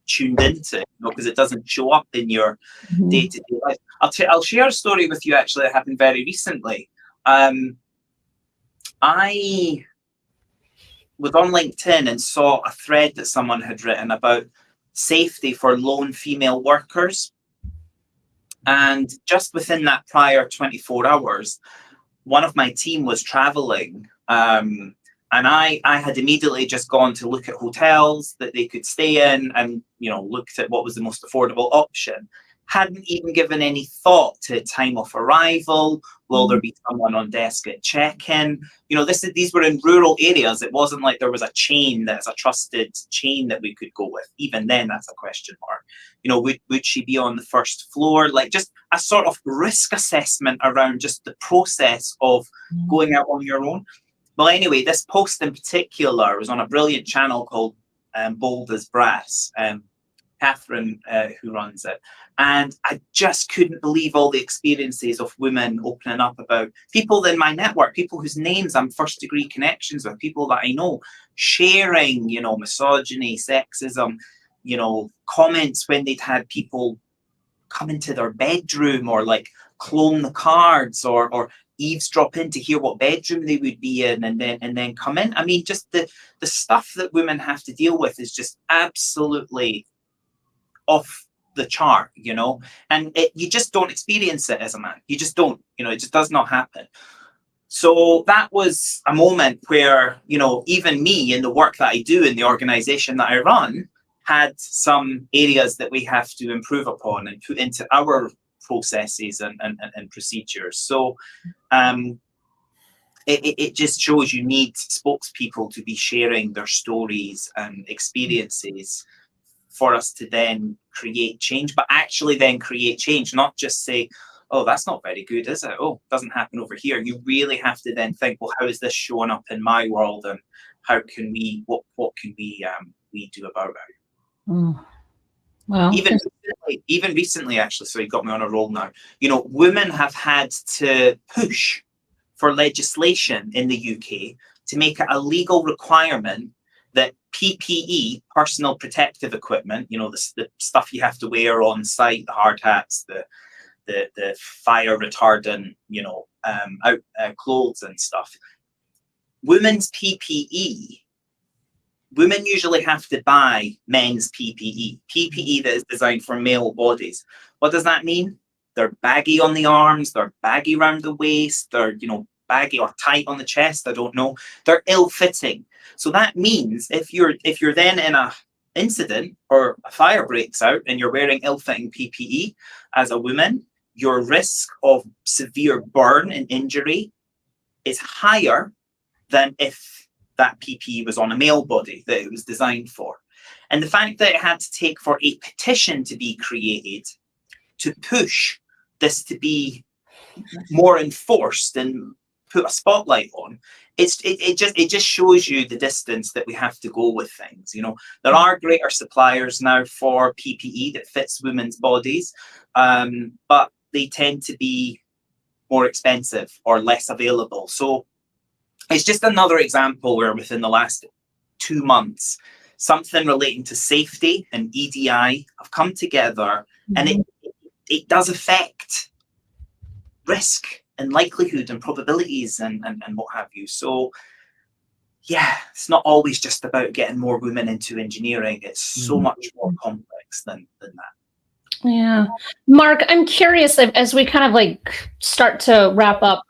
tuned into, because it doesn't show up in your day-to-day life. I'll share a story with you, actually, that happened very recently. I was on LinkedIn and saw a thread that someone had written about safety for lone female workers. And just within that prior 24 hours, one of my team was traveling, and I had immediately just gone to look at hotels that they could stay in, and looked at what was the most affordable option. Hadn't even given any thought to time of arrival. Will there be someone on desk at check-in? These were in rural areas. It wasn't like there was a chain that's a trusted chain that we could go with. Even then, that's a question mark. Would she be on the first floor? Like, just a sort of risk assessment around just the process of going out on your own. Well, anyway, this post in particular was on a brilliant channel called Bold as Brass, Catherine, who runs it. And I just couldn't believe all the experiences of women opening up about people in my network, people whose names I'm first degree connections with, people that I know, sharing, misogyny, sexism, comments when they'd had people come into their bedroom, or like clone the cards, or eavesdrop in to hear what bedroom they would be in, and then come in. I mean, just the stuff that women have to deal with is just absolutely off the chart, and you just don't experience it as a man. You just don't, it just does not happen. So that was a moment where, even me, in the work that I do in the organization that I run, had some areas that we have to improve upon and put into our processes and procedures. So it just shows you need spokespeople to be sharing their stories and experiences for us to then create change, but actually then create change, not just say, oh, that's not very good, is it? Oh, it doesn't happen over here. You really have to then think, well, how is this showing up in my world, and how can we, what can we do about it? Mm. Well, even recently, actually, so you got me on a roll now. You know, women have had to push for legislation in the UK to make it a legal requirement that PPE, personal protective equipment, you know, the stuff you have to wear on site, the hard hats, the fire retardant, you know, clothes and stuff. Women's PPE, women usually have to buy men's PPE that is designed for male bodies. What does that mean? They're baggy on the arms, they're baggy around the waist, they're, you know, baggy or tight on the chest, I don't know. They're ill-fitting. So that means if you're then in a incident or a fire breaks out and you're wearing ill-fitting PPE as a woman, your risk of severe burn and injury is higher than if that PPE was on a male body that it was designed for. And the fact that it had to take for a petition to be created to push this to be more enforced and put a spotlight on, it just shows you the distance that we have to go with things. You know, there are greater suppliers now for PPE that fits women's bodies, but they tend to be more expensive or less available. So it's just another example where within the last 2 months, something relating to safety and EDI have come together, and it does affect risk and likelihood and probabilities and what have you. So yeah, it's not always just about getting more women into engineering. It's so much more complex than that. Yeah. Mark, I'm curious, as we kind of like start to wrap up,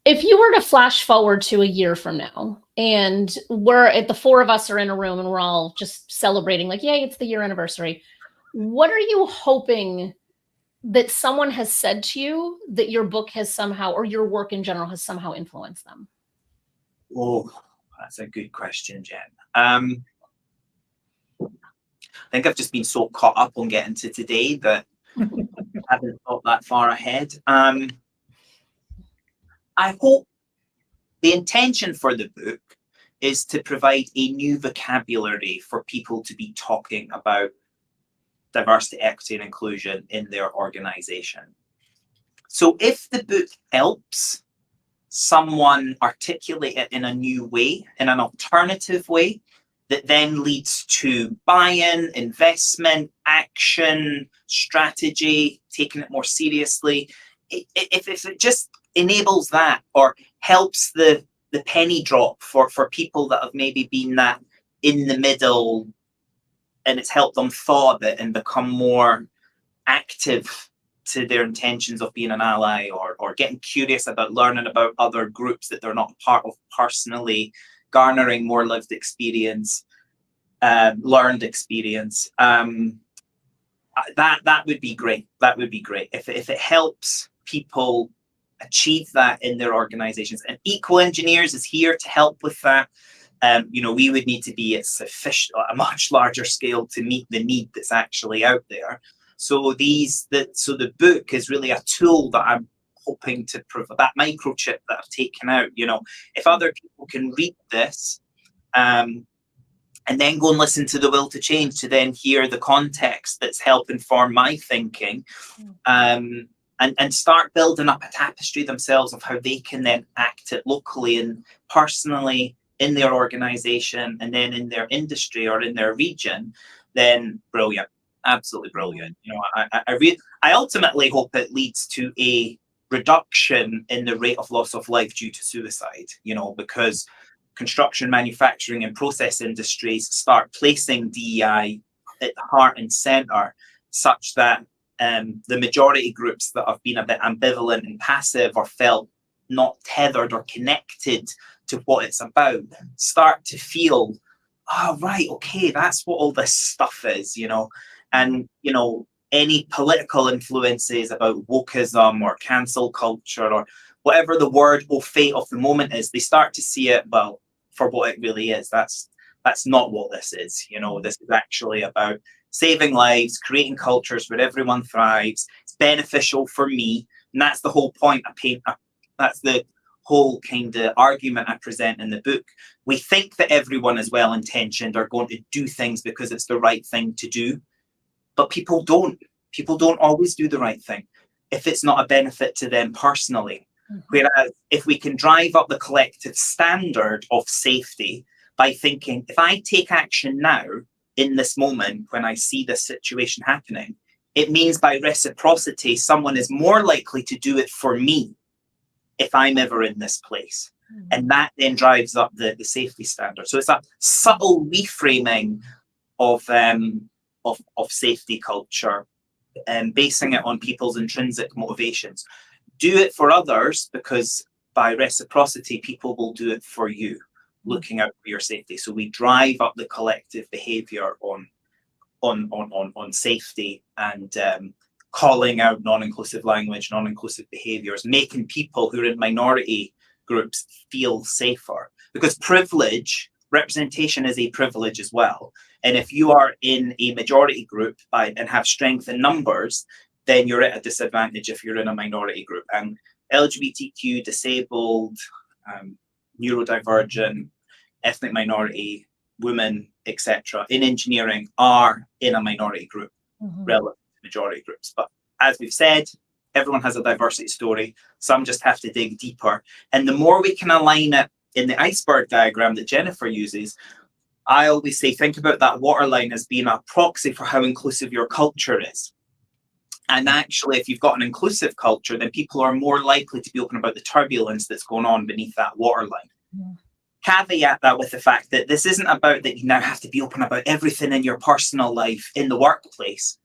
if you were to flash forward to a year from now, and the 4 of us are in a room and we're all just celebrating, like, yay, it's the year anniversary. What are you hoping that someone has said to you that your book has somehow, or your work in general has somehow influenced them? Oh, that's a good question, Jen. I think I've just been so caught up on getting to today that I haven't thought that far ahead. I hope the intention for the book is to provide a new vocabulary for people to be talking about diversity, equity, and inclusion in their organization. So if the book helps someone articulate it in a new way, in an alternative way, that then leads to buy-in, investment, action, strategy, taking it more seriously, if it just enables that, or helps the penny drop for people that have maybe been that in the middle, and it's helped them thaw a bit and become more active to their intentions of being an ally, or getting curious about learning about other groups that they're not part of personally, garnering more lived experience, learned experience. That would be great. That would be great if it helps people achieve that in their organizations. And Equal Engineers is here to help with that. You know, we would need to be at a much larger scale to meet the need that's actually out there. So the book is really a tool that I'm hoping to provide, that microchip that I've taken out. You know, if other people can read this, and then go and listen to The Will to Change to then hear the context that's helped inform my thinking, and start building up a tapestry themselves of how they can then act it locally and personally in their organization, and then in their industry or in their region, then brilliant, absolutely brilliant. You know, I ultimately hope it leads to a reduction in the rate of loss of life due to suicide, you know, because construction, manufacturing, and process industries start placing DEI at the heart and center, such that the majority groups that have been a bit ambivalent and passive, or felt not tethered or connected to what it's about, start to feel, oh, right, okay, that's what all this stuff is, you know. And, you know, any political influences about wokeism or cancel culture or whatever the word au fait of the moment is, they start to see it, well, for what it really is. That's not what this is. You know, this is actually about saving lives, creating cultures where everyone thrives. It's beneficial for me. And that's the whole point that's the whole kind of argument I present in the book. We think that everyone is well-intentioned, are going to do things because it's the right thing to do. But people don't. People don't always do the right thing if it's not a benefit to them personally. Mm-hmm. Whereas if we can drive up the collective standard of safety by thinking, if I take action now in this moment when I see this situation happening, it means by reciprocity, someone is more likely to do it for me if I'm ever in this place. Mm-hmm. And that then drives up the safety standard. So it's a subtle reframing of safety culture and basing it on people's intrinsic motivations. Do it for others because by reciprocity, people will do it for you, looking out for your safety. So we drive up the collective behavior on safety and calling out non-inclusive language, non-inclusive behaviors, making people who are in minority groups feel safer. Because representation is a privilege as well. And if you are in a majority group and have strength in numbers, then you're at a disadvantage if you're in a minority group. And LGBTQ, disabled, neurodivergent, ethnic minority, women, etc., in engineering are in a minority group relative to majority groups. But as we've said, everyone has a diversity story. Some just have to dig deeper. And the more we can align it in the iceberg diagram that Jennifer uses, I always say, think about that waterline as being a proxy for how inclusive your culture is. And actually, if you've got an inclusive culture, then people are more likely to be open about the turbulence that's going on beneath that waterline. Yeah. Caveat that with the fact that this isn't about that you now have to be open about everything in your personal life in the workplace.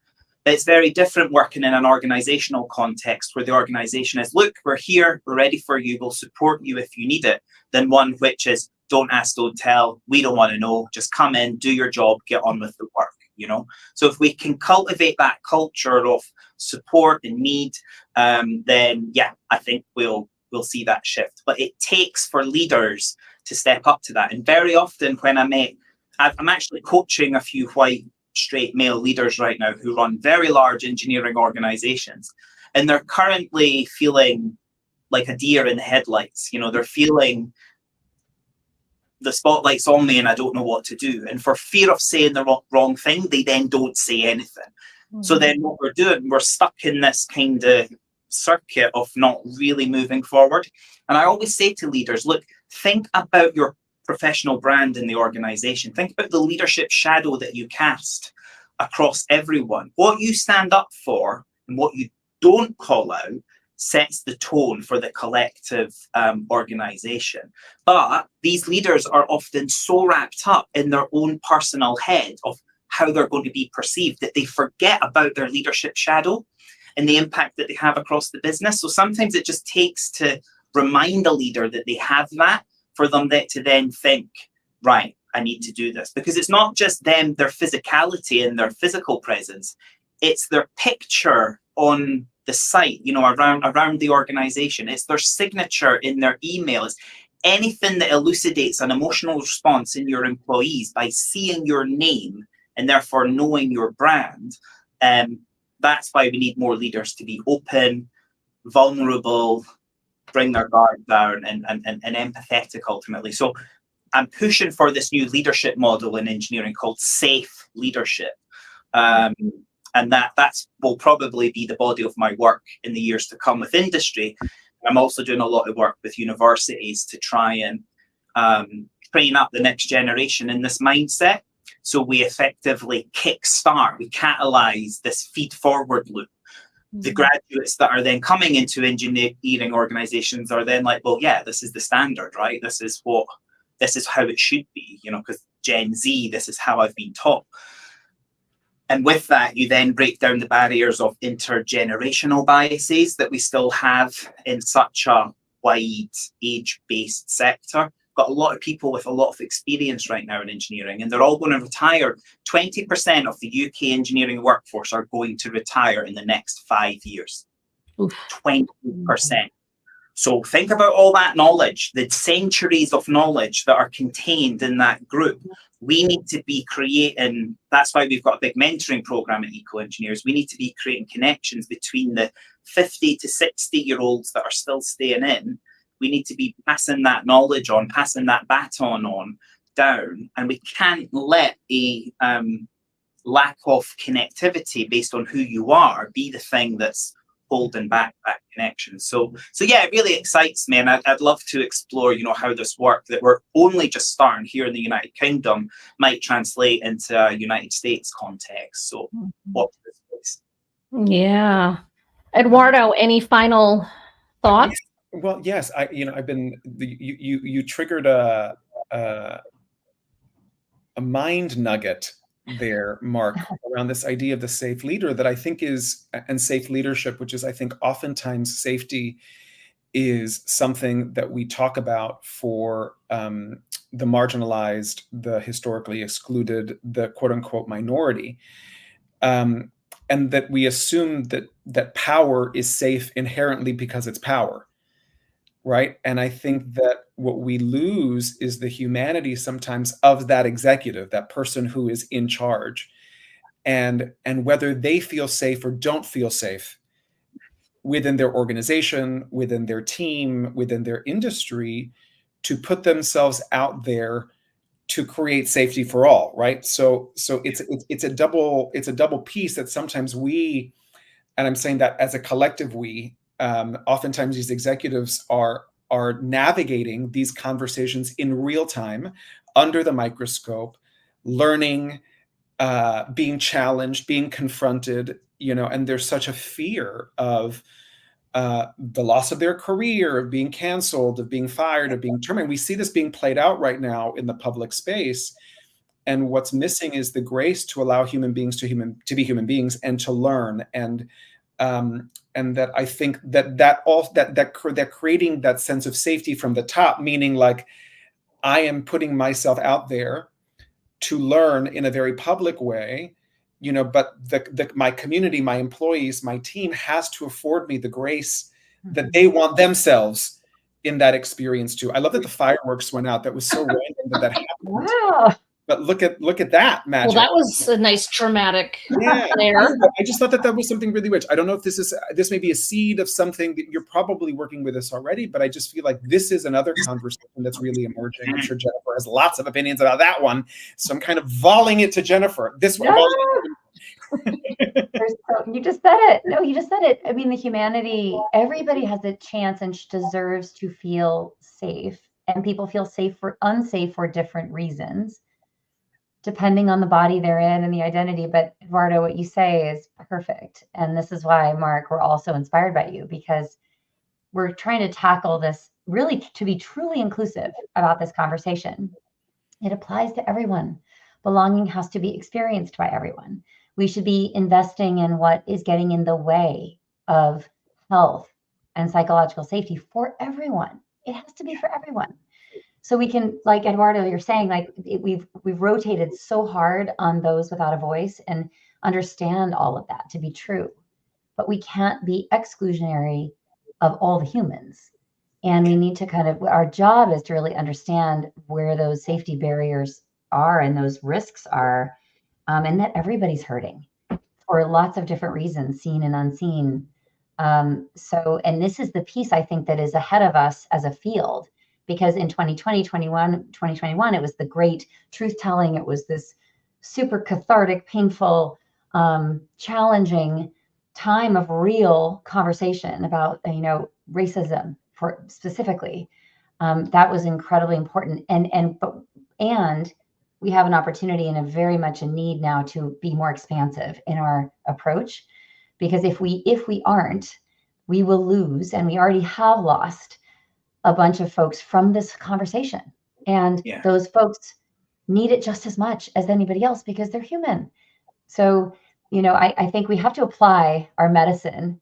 It's very different working in an organizational context where the organization is, look, we're here, we're ready for you, we'll support you if you need it, than one which is, don't ask, don't tell, we don't want to know, just come in, do your job, get on with the work, you know? So if we can cultivate that culture of support and need, then yeah, I think we'll see that shift. But it takes for leaders to step up to that. And very often when I'm actually coaching a few white straight male leaders right now who run very large engineering organizations, and they're currently feeling like a deer in the headlights. You know, they're feeling the spotlight's on me and I don't know what to do. And for fear of saying the wrong thing, they then don't say anything. Mm-hmm. So then what we're doing, we're stuck in this kind of circuit of not really moving forward. And I always say to leaders, look, think about your professional brand in the organization. Think about the leadership shadow that you cast across everyone. What you stand up for and what you don't call out sets the tone for the collective organization. But these leaders are often so wrapped up in their own personal head of how they're going to be perceived that they forget about their leadership shadow and the impact that they have across the business. So sometimes it just takes to remind a leader that they have that for them to then think, right, I need to do this. Because it's not just them, their physicality and their physical presence, it's their picture on the site, you know, around the organization. It's their signature in their emails. Anything that elucidates an emotional response in your employees by seeing your name and therefore knowing your brand. That's why we need more leaders to be open, vulnerable, bring their guard down and empathetic ultimately. So I'm pushing for this new leadership model in engineering called safe leadership. And that will probably be the body of my work in the years to come with industry. I'm also doing a lot of work with universities to try and train up the next generation in this mindset. So we effectively kickstart, we catalyze this feed forward loop. The graduates that are then coming into engineering organizations are then like, well, yeah, this is the standard, right? This is how it should be, you know, because Gen Z, this is how I've been taught. And with that, you then break down the barriers of intergenerational biases that we still have in such a wide age-based sector. got a lot of people with a lot of experience right now in engineering, and they're all going to retire. 20% of the UK engineering workforce are going to retire in the next 5 years. Oof. 20%. So think about all that knowledge, the centuries of knowledge that are contained in that group. We need to be creating, that's why we've got a big mentoring program at Eco Engineers. We need to be creating connections between the 50 to 60-year-olds that are still staying in. We need to be passing that knowledge on, passing that baton on down. And we can't let a lack of connectivity based on who you are be the thing that's holding back that connection. So yeah, it really excites me, and I'd love to explore, how this work that we're only just starting here in the United Kingdom might translate into a United States context. So watch this space. Yeah. Eduardo, any final thoughts? Well, yes, I've been, you triggered a mind nugget there, Mark, around this idea of the safe leader that I think is, and safe leadership, which is, I think, oftentimes safety is something that we talk about for the marginalized, the historically excluded, the quote unquote minority. And that we assume that power is safe inherently because it's power. Right. And I think that what we lose is the humanity sometimes of that executive, that person who is in charge, and whether they feel safe or don't feel safe within their organization, within their team, within their industry, to put themselves out there to create safety for all. Right. So it's a double piece that sometimes we, and I'm saying that as a collective we, oftentimes these executives are navigating these conversations in real time, under the microscope, learning, being challenged, being confronted, and there's such a fear of the loss of their career, of being canceled, of being fired, of being terminated. We see this being played out right now in the public space. And what's missing is the grace to allow human beings to be human beings and to learn. And that I think that creating that sense of safety from the top, meaning like I am putting myself out there to learn in a very public way, but my community, my employees, my team has to afford me the grace that they want themselves in that experience too. I love that the fireworks went out. That was so random that happened. Wow. But look at that magic. Well, that was a nice dramatic there. I just thought that was something really rich. I don't know if this may be a seed of something that you're probably working with us already, but I just feel like this is another conversation that's really emerging. I'm sure Jennifer has lots of opinions about that one, so I'm kind of volleying it to Jennifer. This one. You just said it. No, you just said it. I mean, the humanity, everybody has a chance and deserves to feel safe, and people feel unsafe for different reasons, depending on the body they're in and the identity. But Eduardo, what you say is perfect. And this is why, Mark, we're also inspired by you, because we're trying to tackle this really to be truly inclusive about this conversation. It applies to everyone. Belonging has to be experienced by everyone. We should be investing in what is getting in the way of health and psychological safety for everyone. It has to be for everyone. So we can, like Eduardo, you're saying, we've rotated so hard on those without a voice, and understand all of that to be true. But we can't be exclusionary of all the humans. And we need to our job is to really understand where those safety barriers are and those risks are, and that everybody's hurting for lots of different reasons, seen and unseen. And this is the piece I think that is ahead of us as a field. Because in 2021, it was the great truth telling. It was this super cathartic, painful, challenging time of real conversation about, racism specifically. That was incredibly important. And we have an opportunity and a very much a need now to be more expansive in our approach. Because if we aren't, we will lose, and we already have lost a bunch of folks from this conversation. And those folks need it just as much as anybody else because they're human. So, I think we have to apply our medicine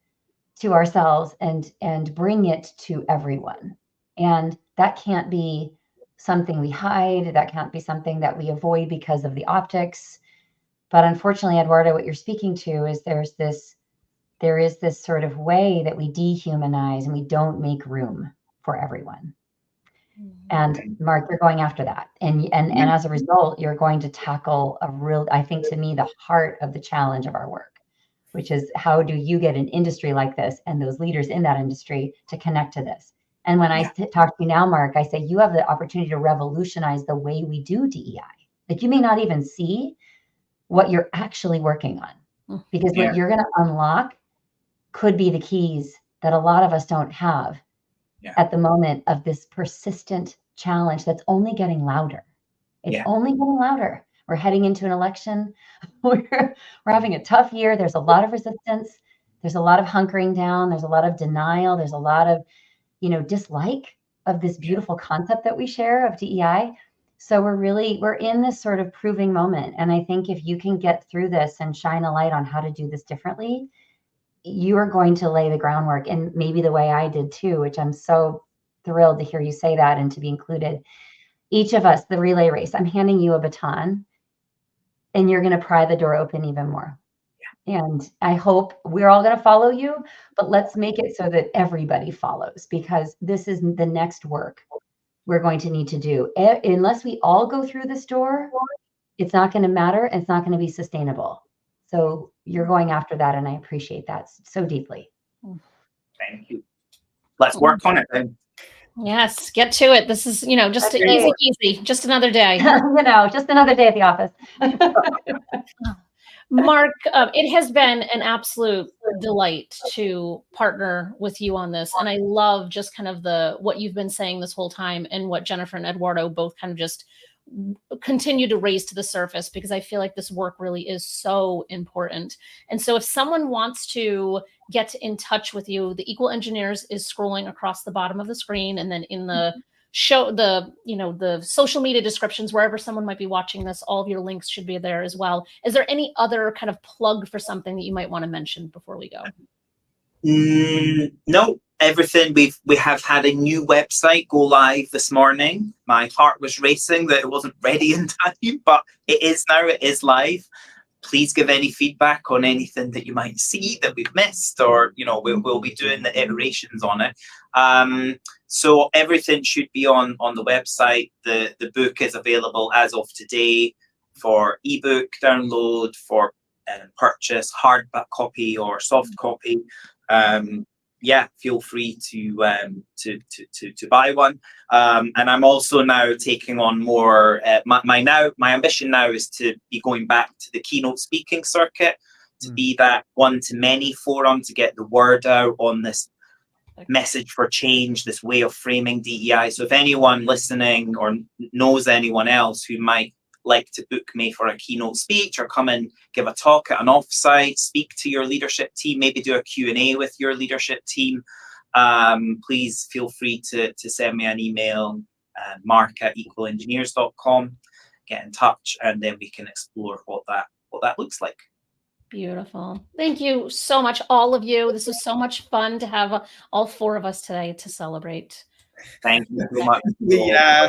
to ourselves and bring it to everyone. And that can't be something we hide. That can't be something that we avoid because of the optics. But unfortunately, Eduardo, what you're speaking to is there is this sort of way that we dehumanize and we don't make room for everyone. And Mark, you're going after that. And as a result, you're going to tackle a real, I think to me, the heart of the challenge of our work, which is how do you get an industry like this and those leaders in that industry to connect to this? And when I talk to you now, Mark, I say you have the opportunity to revolutionize the way we do DEI. Like you may not even see what you're actually working on, because what you're going to unlock could be the keys that a lot of us don't have at the moment of this persistent challenge that's only getting louder. It's only getting louder. We're heading into an election. We're having a tough year. There's a lot of resistance. There's a lot of hunkering down. There's a lot of denial. There's a lot of, dislike of this beautiful concept that we share of DEI. So we're in this sort of proving moment. And I think if you can get through this and shine a light on how to do this differently, you are going to lay the groundwork, and maybe the way I did too, which I'm so thrilled to hear you say that and to be included. Each of us, the relay race, I'm handing you a baton and you're going to pry the door open even more. And I hope we're all going to follow you, but let's make it so that everybody follows, because this is the next work we're going to need to do. Unless we all go through this door, it's not going to matter. And it's not going to be sustainable. So you're going after that, and I appreciate that so deeply. Thank you. Let's work on it then. Yes, get to it. This is, just easy, just another day. Just another day at the office. Mark, it has been an absolute delight to partner with you on this. And I love just kind of what you've been saying this whole time, and what Jennifer and Eduardo both kind of just continue to raise to the surface, because I feel like this work really is so important. And so if someone wants to get in touch with you, the Equal Engineers is scrolling across the bottom of the screen, and then in the show, the social media descriptions, wherever someone might be watching this, all of your links should be there as well. Is there any other kind of plug for something that you might want to mention before we go? No, everything. We have had a new website go live this morning. My heart was racing that it wasn't ready in time, but it is now. It is live. Please give any feedback on anything that you might see that we've missed, or we'll be doing the iterations on it. So everything should be on the website. The book is available as of today for ebook download, for purchase, hard copy or soft copy. Feel free to buy one. And I'm also now taking on more. My ambition now is to be going back to the keynote speaking circuit, to be that one-to-many forum, to get the word out on this message for change, this way of framing DEI. So if anyone listening or knows anyone else who might like to book me for a keynote speech, or come and give a talk at an offsite, speak to your leadership team, maybe do a Q&A with your leadership team, please feel free to send me an email, mark@equalengineers.com, get in touch, and then we can explore what that looks like. Beautiful. Thank you so much, all of you. This was so much fun to have all four of us today to celebrate. Thank you so much. Yeah.